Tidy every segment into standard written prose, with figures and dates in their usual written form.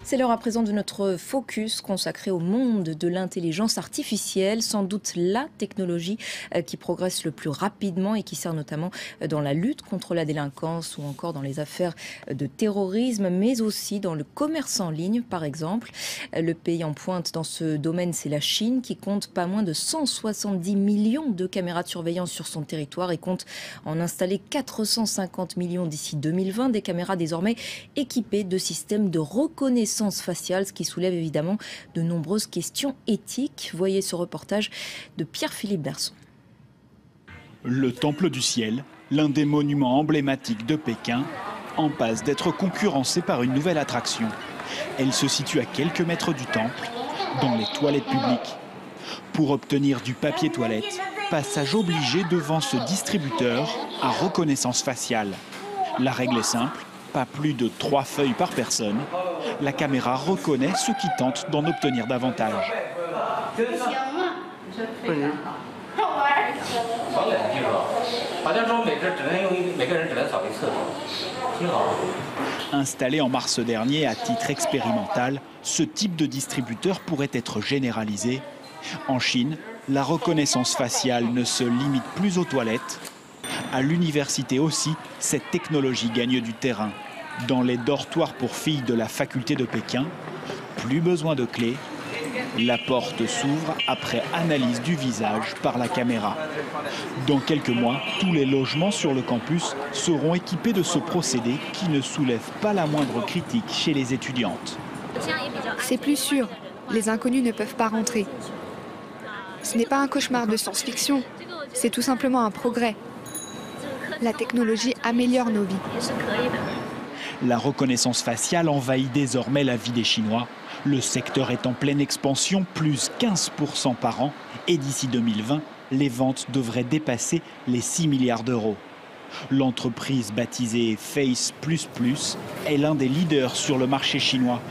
C'est l'heure à présent de notre focus consacré au monde de l'intelligence artificielle, sans doute la technologie qui progresse le plus rapidement et qui sert notamment dans la lutte contre la délinquance ou encore dans les affaires de terrorisme, mais aussi dans le commerce en ligne, par exemple. Le pays en pointe dans ce domaine, c'est la Chine, qui compte pas moins de 170 millions de caméras de surveillance sur son territoire et compte en installer 450 millions d'ici 2020, des caméras désormais équipées de systèmes de reconnaissance faciale, ce qui soulève évidemment de nombreuses questions éthiques. Voyez ce reportage de Pierre-Philippe Berson. Le Temple du Ciel, l'un des monuments emblématiques de Pékin, en passe d'être concurrencé par une nouvelle attraction. Elle se situe à quelques mètres du temple, dans les toilettes publiques. Pour obtenir du papier toilette, passage obligé devant ce distributeur à reconnaissance faciale. La règle est simple, pas plus de 3 feuilles par personne. La caméra reconnaît ceux qui tentent d'en obtenir davantage. Installé en mars dernier à titre expérimental, ce type de distributeur pourrait être généralisé. En Chine, la reconnaissance faciale ne se limite plus aux toilettes. À l'université aussi, cette technologie gagne du terrain. Dans les dortoirs pour filles de la faculté de Pékin, plus besoin de clé. La porte s'ouvre après analyse du visage par la caméra. Dans quelques mois, tous les logements sur le campus seront équipés de ce procédé qui ne soulève pas la moindre critique chez les étudiantes. C'est plus sûr. Les inconnus ne peuvent pas rentrer. Ce n'est pas un cauchemar de science-fiction. C'est tout simplement un progrès. La technologie améliore nos vies. La reconnaissance faciale envahit désormais la vie des Chinois. Le secteur est en pleine expansion, plus 15% par an. Et d'ici 2020, les ventes devraient dépasser les 6 milliards d'euros. L'entreprise baptisée Face++ est l'un des leaders sur le marché chinois.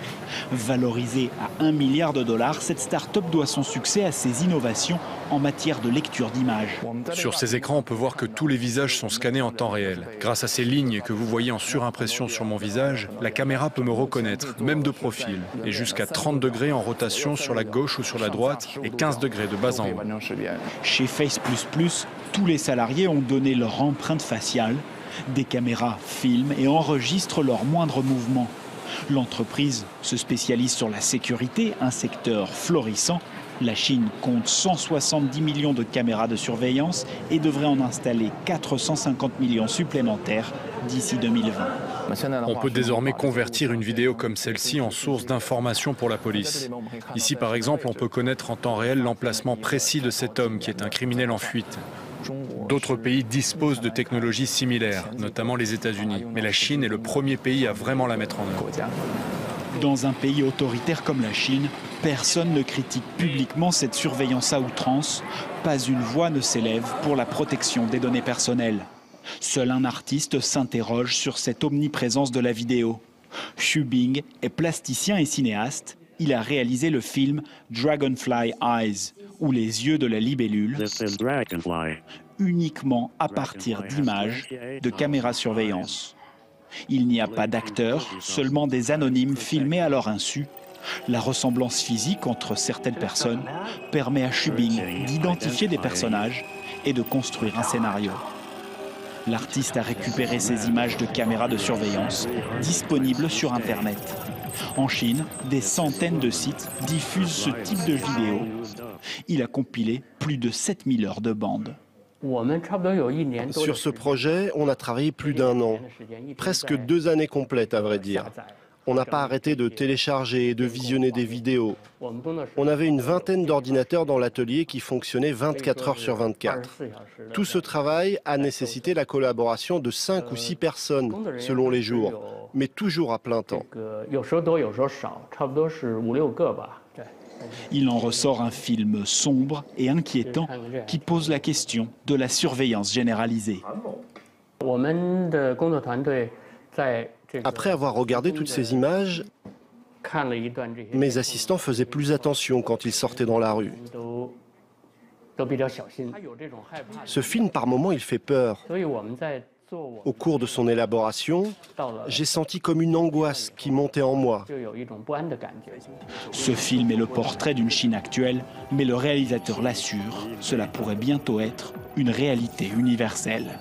Valorisée à 1 milliard de dollars, cette start-up doit son succès à ses innovations en matière de lecture d'images. Sur ces écrans, on peut voir que tous les visages sont scannés en temps réel. Grâce à ces lignes que vous voyez en surimpression sur mon visage, la caméra peut me reconnaître, même de profil, et jusqu'à 30 degrés en rotation sur la gauche ou sur la droite et 15 degrés de bas en haut. Chez Face++, tous les salariés ont donné leur empreinte faciale. Des caméras filment et enregistrent leurs moindres mouvements. L'entreprise se spécialise sur la sécurité, un secteur florissant. La Chine compte 170 millions de caméras de surveillance et devrait en installer 450 millions supplémentaires d'ici 2020. On peut désormais convertir une vidéo comme celle-ci en source d'information pour la police. Ici, par exemple, on peut connaître en temps réel l'emplacement précis de cet homme qui est un criminel en fuite. D'autres pays disposent de technologies similaires, notamment les États-Unis. Mais la Chine est le premier pays à vraiment la mettre en œuvre. Dans un pays autoritaire comme la Chine, personne ne critique publiquement cette surveillance à outrance. Pas une voix ne s'élève pour la protection des données personnelles. Seul un artiste s'interroge sur cette omniprésence de la vidéo. Xu Bing est plasticien et cinéaste. Il a réalisé le film Dragonfly Eyes, ou les yeux de la libellule, uniquement à partir d'images de caméras surveillance. Il n'y a pas d'acteurs, seulement des anonymes filmés à leur insu. La ressemblance physique entre certaines personnes permet à Xu Bing d'identifier des personnages et de construire un scénario. L'artiste a récupéré ces images de caméras de surveillance disponibles sur Internet. En Chine, des centaines de sites diffusent ce type de vidéos. Il a compilé plus de 7000 heures de bande. Sur ce projet, on a travaillé plus d'1 an, presque 2 années complètes à vrai dire. On n'a pas arrêté de télécharger et de visionner des vidéos. On avait une vingtaine d'ordinateurs dans l'atelier qui fonctionnaient 24 heures sur 24. Tout ce travail a nécessité la collaboration de 5 ou 6 personnes selon les jours, mais toujours à plein temps. Il en ressort un film sombre et inquiétant qui pose la question de la surveillance généralisée. Après avoir regardé toutes ces images, mes assistants faisaient plus attention quand ils sortaient dans la rue. Ce film, par moments, il fait peur. Au cours de son élaboration, j'ai senti comme une angoisse qui montait en moi. Ce film est le portrait d'une Chine actuelle, mais le réalisateur l'assure, cela pourrait bientôt être une réalité universelle.